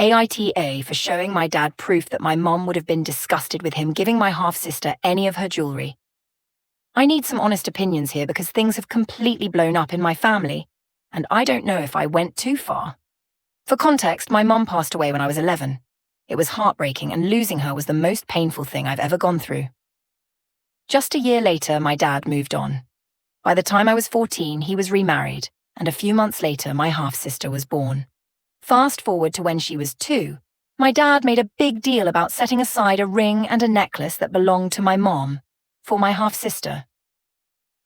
AITA for showing my dad proof that my mom would have been disgusted with him giving my half-sister any of her jewelry. I need some honest opinions here because things have completely blown up in my family, and I don't know if I went too far. For context, my mom passed away when I was 11. It was heartbreaking, and losing her was the most painful thing I've ever gone through. Just a year later, my dad moved on. By the time I was 14, he was remarried, and a few months later, my half-sister was born. Fast forward to when she was 2, my dad made a big deal about setting aside a ring and a necklace that belonged to my mom for my half-sister.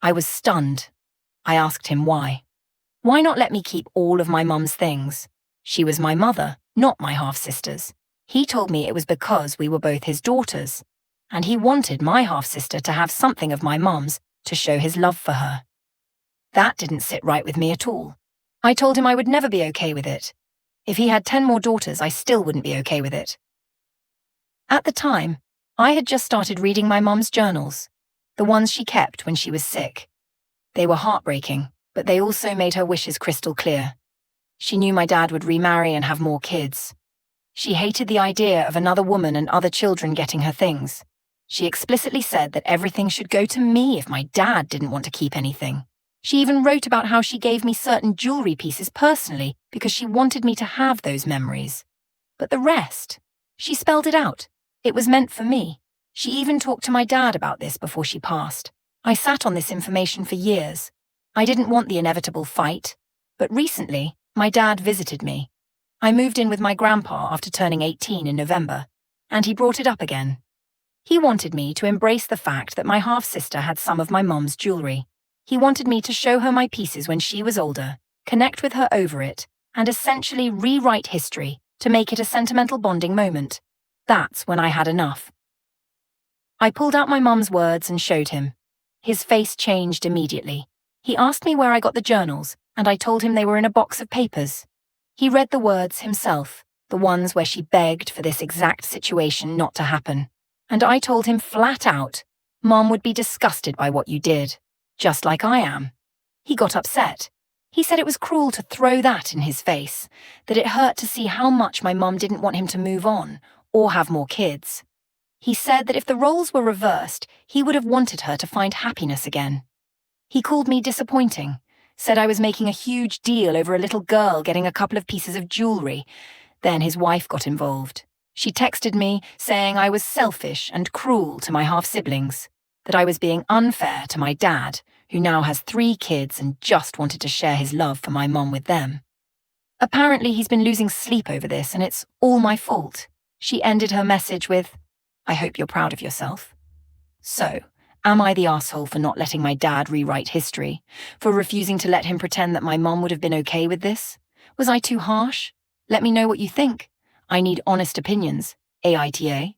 I was stunned. I asked him why. Why not let me keep all of my mum's things? She was my mother, not my half-sister's. He told me it was because we were both his daughters, and he wanted my half-sister to have something of my mum's to show his love for her. That didn't sit right with me at all. I told him I would never be okay with it. If he had 10 more daughters, I still wouldn't be okay with it. At the time, I had just started reading my mum's journals, the ones she kept when she was sick. They were heartbreaking, but they also made her wishes crystal clear. She knew my dad would remarry and have more kids. She hated the idea of another woman and other children getting her things. She explicitly said that everything should go to me if my dad didn't want to keep anything. She even wrote about how she gave me certain jewelry pieces personally because she wanted me to have those memories. But the rest, she spelled it out. It was meant for me. She even talked to my dad about this before she passed. I sat on this information for years. I didn't want the inevitable fight, but recently, my dad visited me. I moved in with my grandpa after turning 18 in November, and he brought it up again. He wanted me to embrace the fact that my half-sister had some of my mom's jewelry. He wanted me to show her my pieces when she was older, connect with her over it, and essentially rewrite history to make it a sentimental bonding moment. That's when I had enough. I pulled out my mum's words and showed him. His face changed immediately. He asked me where I got the journals, and I told him they were in a box of papers. He read the words himself, the ones where she begged for this exact situation not to happen. And I told him flat out, Mom would be disgusted by what you did, just like I am. He got upset. He said it was cruel to throw that in his face, that it hurt to see how much my mom didn't want him to move on or have more kids. He said that if the roles were reversed, he would have wanted her to find happiness again. He called me disappointing, said I was making a huge deal over a little girl getting a couple of pieces of jewelry. Then his wife got involved. She texted me saying I was selfish and cruel to my half-siblings, that I was being unfair to my dad, who now has 3 kids and just wanted to share his love for my mom with them. Apparently he's been losing sleep over this and it's all my fault. She ended her message with, I hope you're proud of yourself. So, am I the asshole for not letting my dad rewrite history? For refusing to let him pretend that my mom would have been okay with this? Was I too harsh? Let me know what you think. I need honest opinions. AITA.